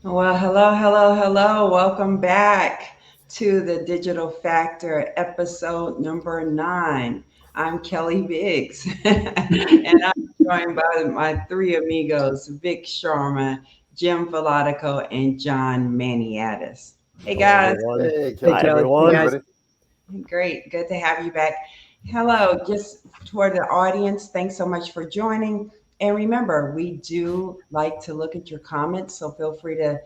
Well, hello. Welcome back to the Digital Factor episode number 9. I'm Kelly Biggs, and I'm joined by my three amigos, Vic Sharma, Jim Velatico, and John Maniatis. Hey, Hello, guys. everyone. Hey, Hi, Kelly. You Hello, everyone. guys, everybody. great. Good to have you back. Hello, just toward the audience, thanks so much for joining. And remember, we do like to look at your comments, so feel free to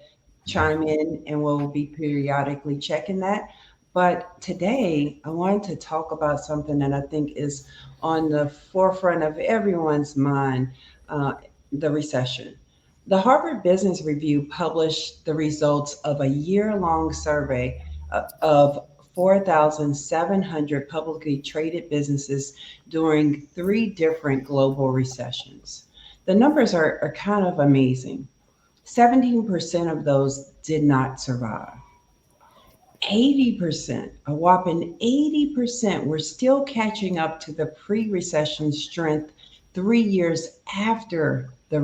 chime in and we'll be periodically checking that. But today, I wanted to talk about something that I think is on the forefront of everyone's mind, uh, the recession. The Harvard Business Review published the results of a year long survey of 4,700 publicly traded businesses during three different global recessions. The numbers are kind of amazing. 17% of those did not survive. 80%, a whopping 80%, were still catching up to the pre recession strength 3 years after the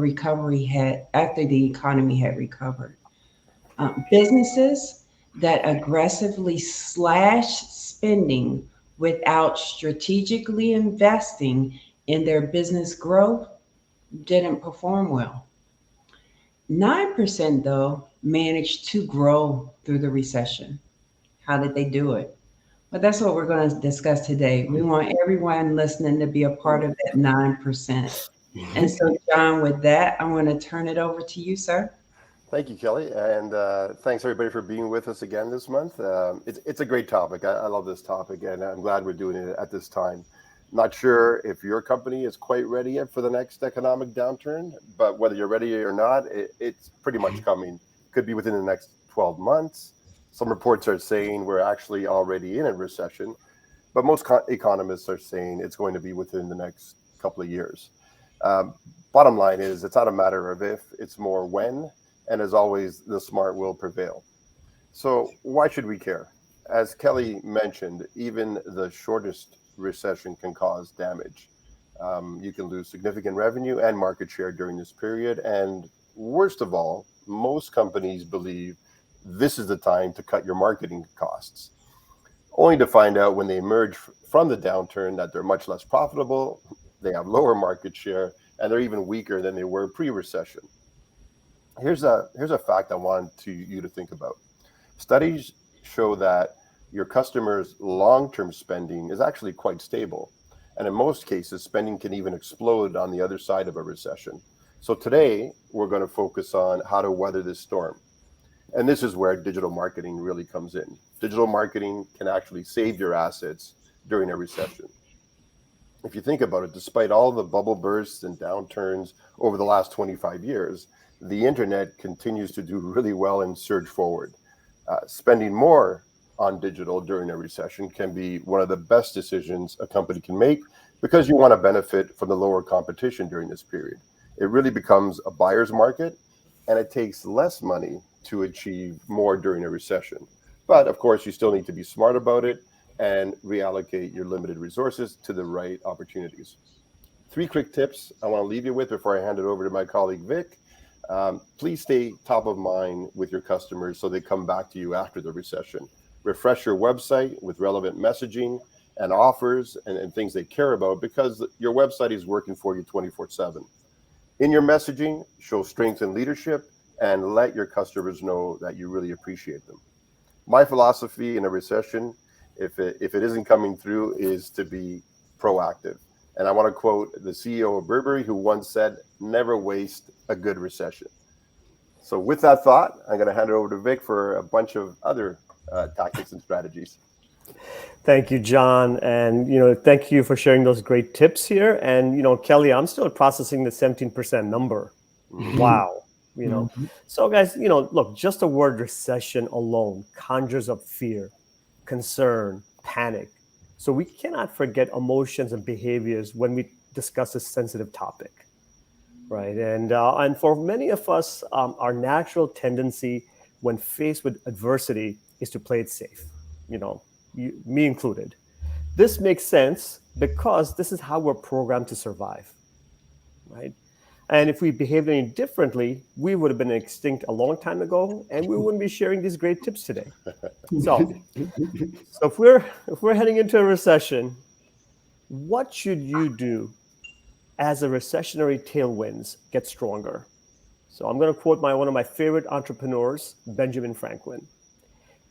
economy had recovered. Businesses that aggressively slashed spending without strategically investing in their business growth didn't perform well. 9%, though, managed to grow through the recession. How did they do it? Well, that's what we're going to discuss today. We want everyone listening to be a part of that 9%. And so, John, with that, I want to turn it over to you, sir. Thank you, Kelly, and thanks everybody for being with us again this month. It's a great topic. I love this topic, and I'm glad we're doing it at this time. Not sure if your company is quite ready yet for the next economic downturn, but whether you're ready or not, it's pretty much coming. Could be within the next 12 months. Some reports are saying we're actually already in a recession, but most economists are saying it's going to be within the next couple of years. Um, Bottom line is, it's not a matter of if, it's more when, and as always, the smart will prevail. So, why should we care? As Kelly mentioned, even the shortest recession can cause damage. You can lose significant revenue and market share during this period. And worst of all, most companies believe this is the time to cut your marketing costs, only to find out when they emerge from the downturn that they're much less profitable, they have lower market share, and they're even weaker than they were pre-recession. Here's a fact I want you to think about. Studies show that your customers' long-term spending is actually quite stable, and in most cases, spending can even explode on the other side of a recession. So today, we're going to focus on how to weather this storm, and this is where digital marketing really comes in. Digital marketing can actually save your assets during a recession. If you think about it, despite all the bubble bursts and downturns over the last 25 years, the internet continues to do really well and surge forward. Spending more on digital during a recession can be one of the best decisions a company can make because you want to benefit from the lower competition during this period. It really becomes a buyer's market, and it takes less money to achieve more during a recession. But of course, you still need to be smart about it and reallocate your limited resources to the right opportunities. Three quick tips I want to leave you with before I hand it over to my colleague Vic. Please stay top of mind with your customers so they come back to you after the recession. Refresh your website with relevant messaging and offers and things they care about, because your website is working for you 24/7. In your messaging, show strength and leadership and let your customers know that you really appreciate them. My philosophy in a recession, if it isn't coming through, is to be proactive. And I want to quote the CEO of Burberry, who once said, never waste a good recession. So, with that thought, I'm going to hand it over to Vic for a bunch of other tactics and strategies. Thank you, John. And, thank you for sharing those great tips here. And, Kelly, I'm still processing the 17% number. Mm-hmm. Wow. Mhm. So guys, look, just the word recession alone conjures up fear, concern, panic. So we cannot forget emotions and behaviors when we discuss this sensitive topic, right? And for many of us, our natural tendency when faced with adversity is to play it safe, you know, me included. This makes sense because this is how we're programmed to survive, right? And if we behaved any differently, we would have been extinct a long time ago, and we wouldn't be sharing these great tips today. So, if we're heading into a recession, what should you do as the recessionary tailwinds get stronger? So I'm going to quote one of my favorite entrepreneurs, Benjamin Franklin.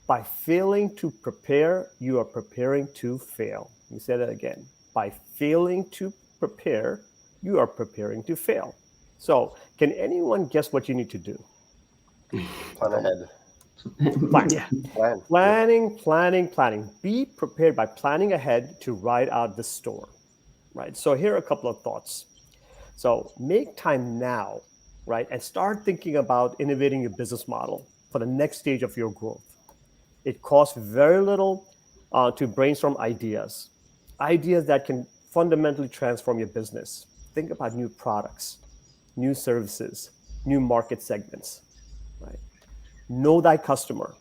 By failing to prepare, you are preparing to fail. Let me say that again. By failing to prepare, you are preparing to fail. So can anyone guess what you need to do? Plan ahead. Plan. Yeah. Plan. Planning. Be prepared by planning ahead to ride out the storm, right? So here are a couple of thoughts. So make time now, right? And start thinking about innovating your business model for the next stage of your growth. It costs very little to brainstorm ideas that can fundamentally transform your business. Think about new products, new services, new market segments, right? Know thy customer.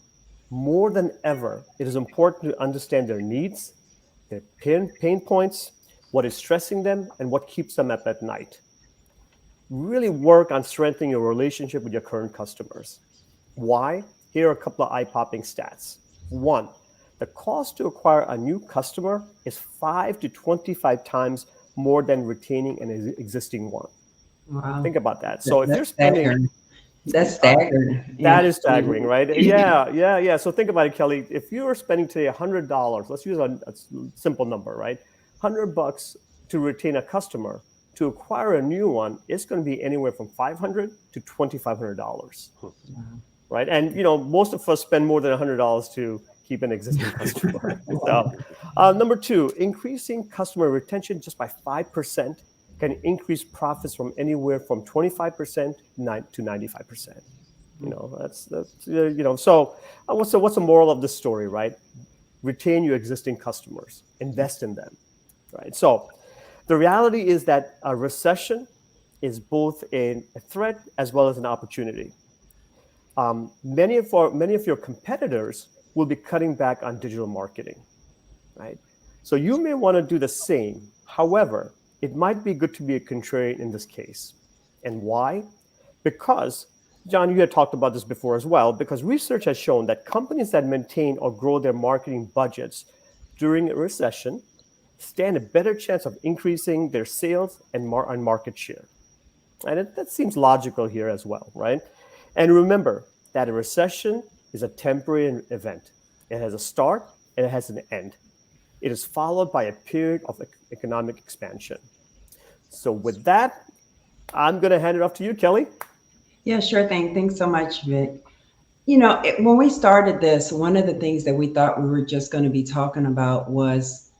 More than ever, it is important to understand their needs, their pain points, what is stressing them, and what keeps them up at night. Really work on strengthening your relationship with your current customers. Why? Here are a couple of eye-popping stats. One, the cost to acquire a new customer is 5 to 25 times more than retaining an existing one. Wow. Think about that. So if That's you're spending, That's staggering. that is staggering, right? Yeah. So think about it, Kelly. If you are spending today $100, let's use a simple number, right? $100 to retain a customer. To acquire a new one, it's going to be anywhere from $500 to $2,500, right? And most of us spend more than $100 to keep an existing customer. So, number two, increasing customer retention just by 5% can increase profits from anywhere from 25% to 95%. That's So, what's the moral of this story, right? Retain your existing customers, invest in them, right? So, the reality is that a recession is both a threat as well as an opportunity. Many of your competitors will be cutting back on digital marketing, right? So you may want to do the same. However, it might be good to be a contrarian in this case. And why? Because, John, you had talked about this before as well, because research has shown that companies that maintain or grow their marketing budgets during a recession stand a better chance of increasing their sales and market share. And that seems logical here as well, right? And remember that a recession is a temporary event. It has a start and it has an end. It is followed by a period of economic expansion. So with that, I'm going to hand it off to you, Kelly. Yeah, sure thing. Thanks so much, Vic. When we started this, one of the things that we thought we were just going to be talking about was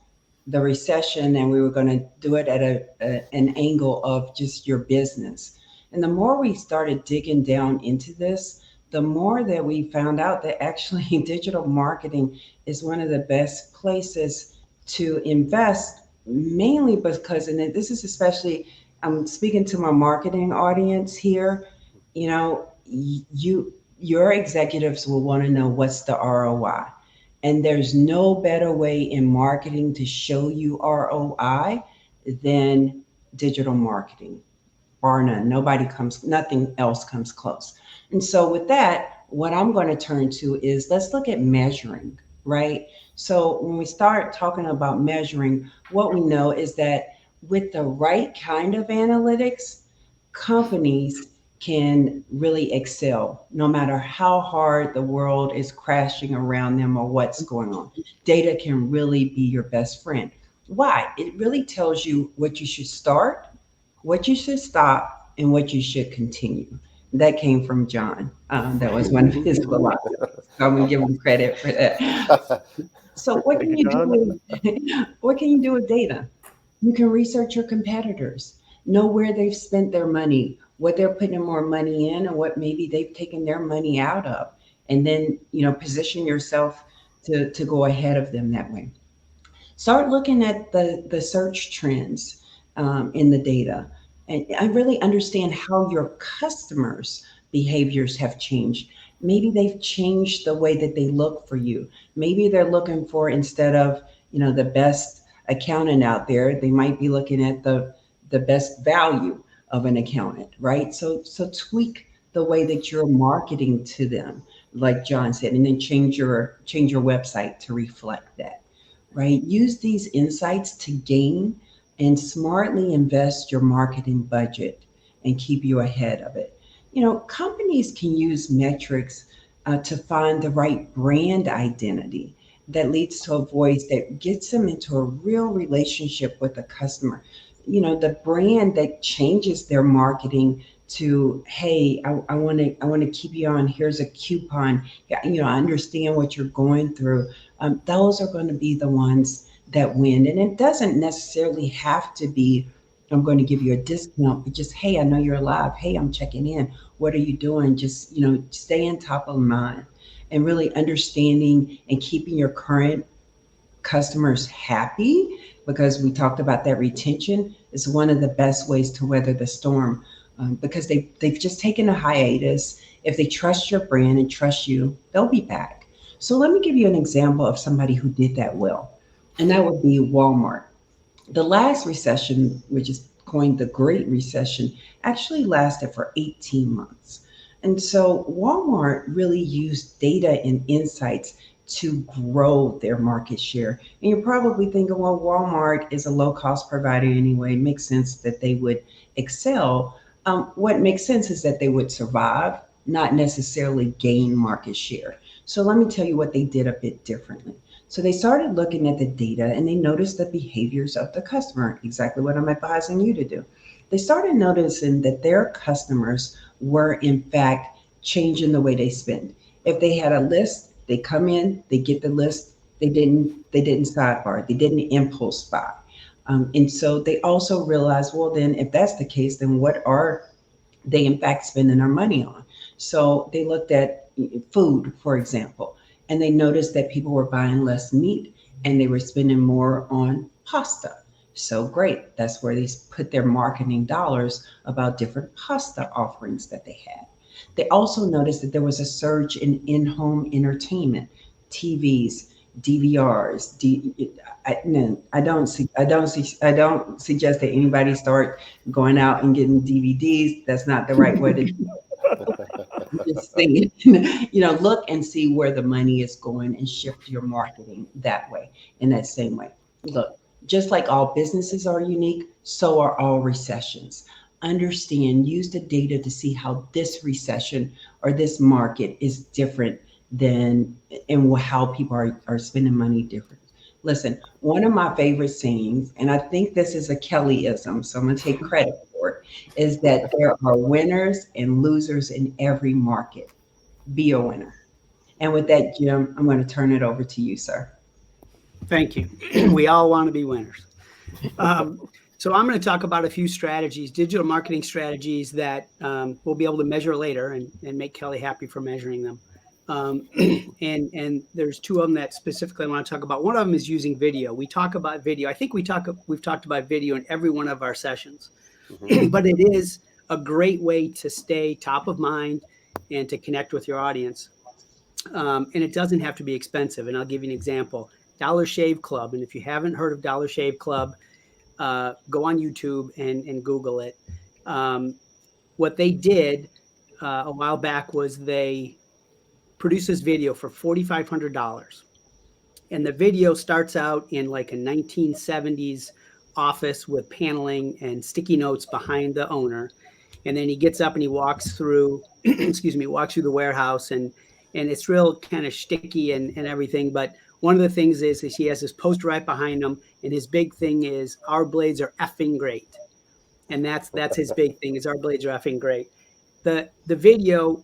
the recession, and we were going to do it at an angle of just your business. And the more we started digging down into this, the more that we found out that actually digital marketing is one of the best places to invest, mainly because, and this is especially, I'm speaking to my marketing audience here, your executives will want to know what's the ROI. And there's no better way in marketing to show you ROI than digital marketing, bar none. Nothing else comes close. And so with that, what I'm going to turn to is let's look at measuring, right? So when we start talking about measuring, what we know is that with the right kind of analytics, companies can really excel no matter how hard the world is crashing around them or what's going on. Data can really be your best friend. Why? It really tells you what you should start, what you should stop, and what you should continue. That came from John. That was one of his philosophies. So I'm going to give him credit for that. So what can you do what can you do with data? You can research your competitors, know where they've spent their money, what they're putting more money in, and what maybe they've taken their money out of, and then position yourself to go ahead of them that way. Start looking at the search trends in the data, and I really understand how your customers' behaviors have changed. Maybe they've changed the way that they look for you. Maybe they're looking for, instead of the best accountant out there, they might be looking at the best value. of an accountant, right? So tweak the way that you're marketing to them, like John said, and then change your website to reflect that, right? Use these insights to gain and smartly invest your marketing budget and keep you ahead of it. Companies can use metrics to find the right brand identity that leads to a voice that gets them into a real relationship with the customer. The brand that changes their marketing to, hey, I want to keep you on. Here's a coupon. Yeah, I understand what you're going through. Those are going to be the ones that win. And it doesn't necessarily have to be, I'm going to give you a discount, but just, hey, I know you're alive. Hey, I'm checking in. What are you doing? Just, staying top of mind and really understanding and keeping your current customers happy, because we talked about that retention is one of the best ways to weather the storm, because they've just taken a hiatus. If they trust your brand and trust you, they'll be back. So let me give you an example of somebody who did that well, and that would be Walmart. The last recession, which is coined the Great Recession, actually lasted for 18 months. And so Walmart really used data and insights to grow their market share. And you're probably thinking, well, Walmart is a low cost provider anyway. It makes sense that they would excel. What makes sense is that they would survive, not necessarily gain market share. So let me tell you what they did a bit differently. So they started looking at the data and they noticed the behaviors of the customer, exactly what I'm advising you to do. They started noticing that their customers were, in fact, changing the way they spend. If they had a list, they come in, they get the list. They didn't sidebar. They didn't impulse buy. And so they also realized, well, then if that's the case, then what are they in fact spending our money on? So they looked at food, for example, and they noticed that people were buying less meat and they were spending more on pasta. So great. That's where they put their marketing dollars about different pasta offerings that they had. They also noticed that there was a surge in in-home entertainment, TVs, DVRs. No, I don't suggest that anybody start going out and getting DVDs. That's not the right way to just saying. Look and see where the money is going and shift your marketing that way, in that same way. Look, just like all businesses are unique, so are all recessions. Understand, use the data to see how this recession or this market is different than, and how people are spending money different. Listen, one of my favorite sayings, and I think this is a Kellyism, so I'm going to take credit for it, is that there are winners and losers in every market. Be a winner. And with that, Jim, I'm going to turn it over to you, sir. Thank you. We all want to be winners. So I'm going to talk about a few strategies, digital marketing strategies that we'll be able to measure later and make Kelly happy for measuring them. And there's two of them that specifically I want to talk about. One of them is using video. We talk about video. I think we've talked about video in every one of our sessions, but it is a great way to stay top of mind and to connect with your audience. And it doesn't have to be expensive. And I'll give you an example. Dollar Shave Club. And if you haven't heard of Dollar Shave Club, go on YouTube and Google it. What they did a while back was they produced this video for $4,500. And the video starts out in like a 1970s office with paneling and sticky notes behind the owner. And then he gets up and he walks through, walks through the warehouse, and it's real kind of shticky and everything. But one of the things is he has this poster right behind him, and his big thing is our blades are effing great. And that's his big thing, is our blades are effing great. The video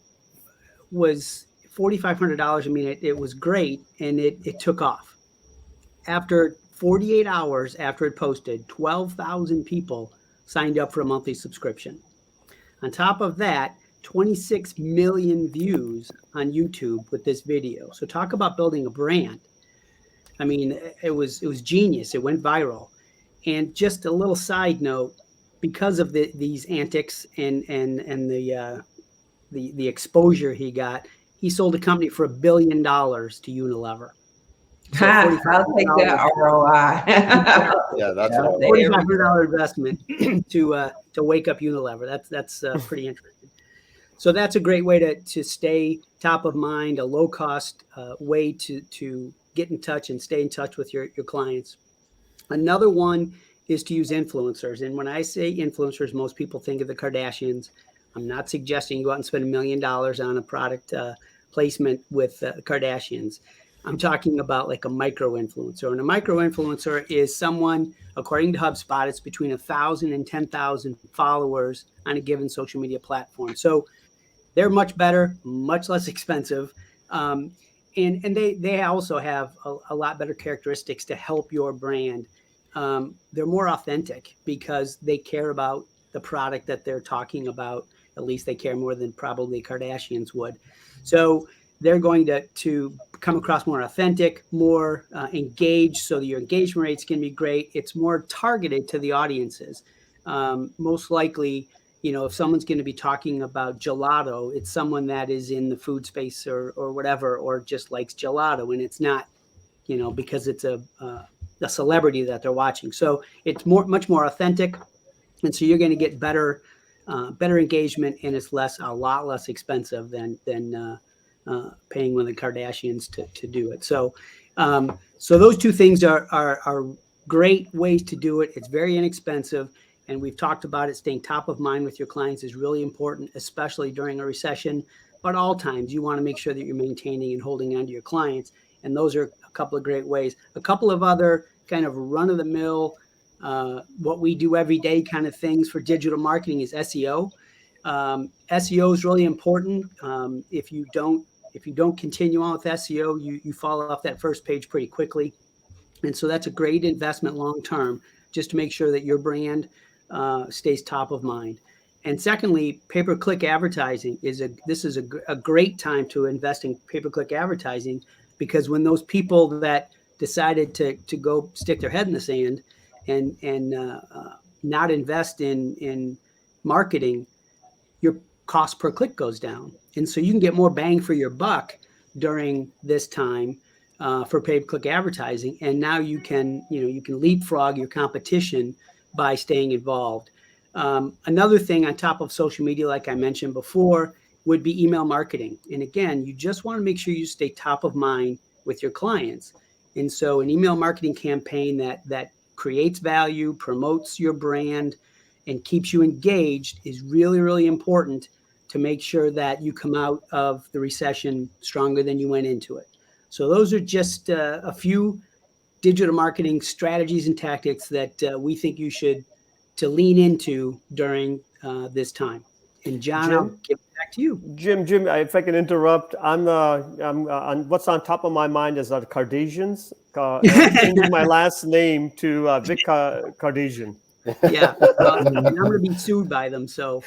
was $4,500. I mean, it was great, and it took off. After 48 hours after it posted, 12,000 people signed up for a monthly subscription. On top of that, 26 million views on YouTube with this video. So talk about building a brand. I mean, it was genius. It went viral. And just a little side note, because of these antics and the exposure he got, he sold a company for $1 billion to Unilever. So I'll take that ROI. Yeah, that's Yeah, what there we $4,500 investment to wake up Unilever. That's pretty interesting. So that's a great way to stay top of mind, a low cost way to get in touch and stay in touch with your clients. Another one is to use influencers. And when I say influencers, most people think of the Kardashians. I'm not suggesting you go out and spend $1 million on a product placement with Kardashians. I'm talking about like a micro influencer. And a micro influencer is someone, according to HubSpot, it's between 1,000 and 10,000 followers on a given social media platform. So they're much better, much less expensive. And they also have a lot better characteristics to help your brand. They're more authentic because they care about the product that they're talking about. At least they care more than probably Kardashians would. So they're going to come across more authentic, more engaged, so that your engagement rates can be great. It's more targeted to the audiences. Most likely, if someone's going to be talking about gelato, it's someone that is in the food space or whatever, or just likes gelato, and it's not, because it's a celebrity that they're watching. So it's much more authentic, and so you're going to get better engagement, and it's a lot less expensive than paying one of the Kardashians to do it. So those two things are great ways to do it. It's very inexpensive. And we've talked about it. Staying top of mind with your clients is really important, especially during a recession. But all times, you want to make sure that you're maintaining and holding on to your clients. And those are a couple of great ways. A couple of other kind of run-of-the-mill, what we do every day kind of things for digital marketing is SEO. SEO is really important. If you don't continue on with SEO, you fall off that first page pretty quickly. And so that's a great investment long-term, just to make sure that your brand stays top of mind. And secondly, pay-per-click advertising is a great time to invest in pay-per-click advertising, because when those people that decided to go stick their head in the sand and not invest in marketing, your cost per click goes down, and so you can get more bang for your buck during this time for pay-per-click advertising. And now you can leapfrog your competition by staying involved. Another thing on top of social media, like I mentioned before, would be email marketing. And again, you just want to make sure you stay top of mind with your clients. And so an email marketing campaign that creates value, promotes your brand, and keeps you engaged is really, really important to make sure that you come out of the recession stronger than you went into it. So those are just a few digital marketing strategies and tactics that we think you should to lean into during this time. And John, I'll give it back to you. Jim, if I can interrupt, I'm on what's on top of my mind is the Kardashians. I'm changing my last name to Vic Kardashian. Yeah, and I'm going to be sued by them. So,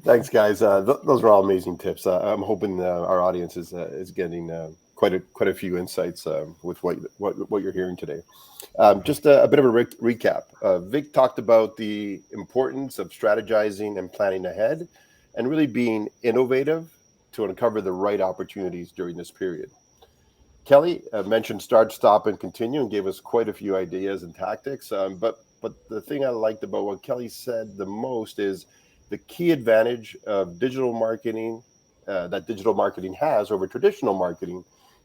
thanks, guys. Those are all amazing tips. I'm hoping our audience is getting quite a few insights with what you're hearing today. Just a bit of a recap. Vic talked about the importance of strategizing and planning ahead, and really being innovative to uncover the right opportunities during this period. Kelly mentioned start, stop, and continue, and gave us quite a few ideas and tactics. But the thing I liked about what Kelly said the most is the key advantage of digital marketing that digital marketing has over traditional marketing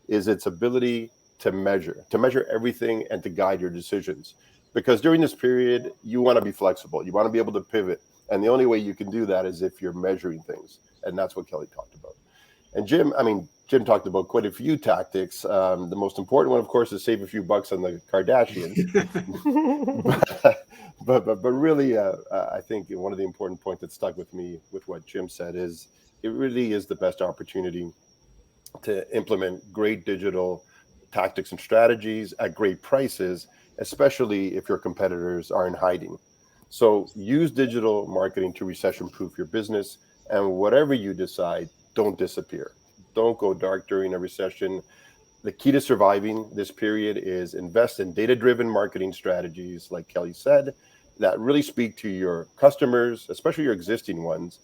is its ability to measure everything and to guide your decisions. Because during this period, you want to be flexible. You want to be able to pivot. And the only way you can do that is if you're measuring things. And that's what Kelly talked about. And Jim talked about quite a few tactics. The most important one, of course, is save a few bucks on the Kardashians. but really, I think one of the important points that stuck with me with what Jim said is it really is the best opportunity to implement great digital tactics and strategies at great prices, especially if your competitors are in hiding. So use digital marketing to recession-proof your business, and whatever you decide, don't disappear. Don't go dark during a recession. The key to surviving this period is invest in data-driven marketing strategies, like Kelly said, that really speak to your customers, especially your existing ones,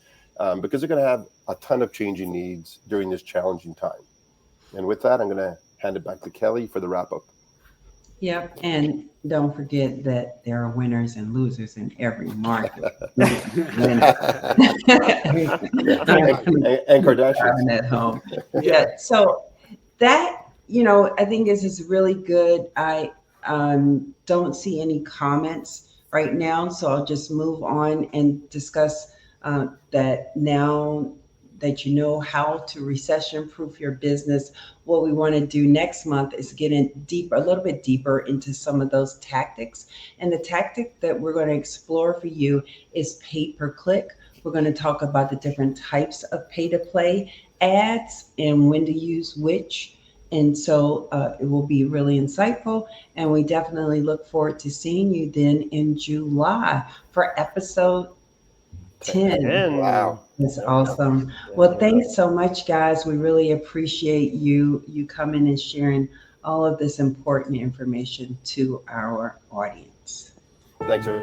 because they're going to have a ton of changing needs during this challenging time. And with that, I'm going to hand it back to Kelly for the wrap up. Yep. And don't forget that there are winners and losers in every market. And Kardashians at home. Yeah. So that, I think this is really good. I don't see any comments right now, so I'll just move on and discuss that now that you know how to recession proof your business. What we want to do next month is get in deeper, a little bit deeper into some of those tactics. And the tactic that we're going to explore for you is pay per click. We're going to talk about the different types of pay to play ads and when to use which. And so it will be really insightful. And we definitely look forward to seeing you then in July for episode 10. Wow. That's awesome. Well, thanks so much, guys. We really appreciate you coming and sharing all of this important information to our audience. Thanks, sir.